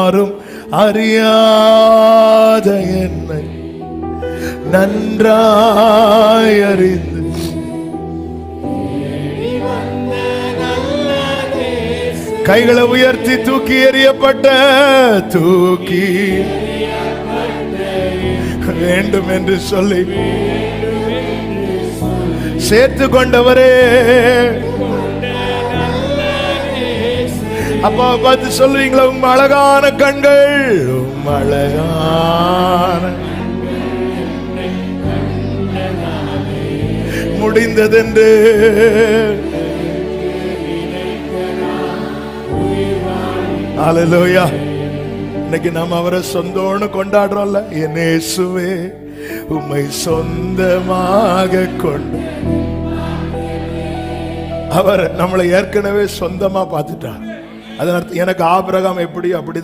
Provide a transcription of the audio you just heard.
யாரும் அறியாத என்னை நன்றாய் அறிந்து கைகளை உயர்த்தி தூக்கி எறியப்பட்ட வேண்டும் என்று சொல்லி சேர்த்து கொண்டவரே, அப்பா பார்த்து சொல்றீங்களா, உம் அழகான கண்கள், உம் அழகான முடிந்ததென்று ஹல்லேலூயா. இன்னைக்கு நாம் அவரை சொந்தம்னு கொண்டாடுறோம்ல. என் இயேசுவே உம்மை சொந்தமாக கொண்டு, அவர் நம்மளை ஏற்கனவே சொந்தமா பார்த்துட்டார். அதனால எனக்கு ஆபிரகாம் எப்படி அப்படிதான்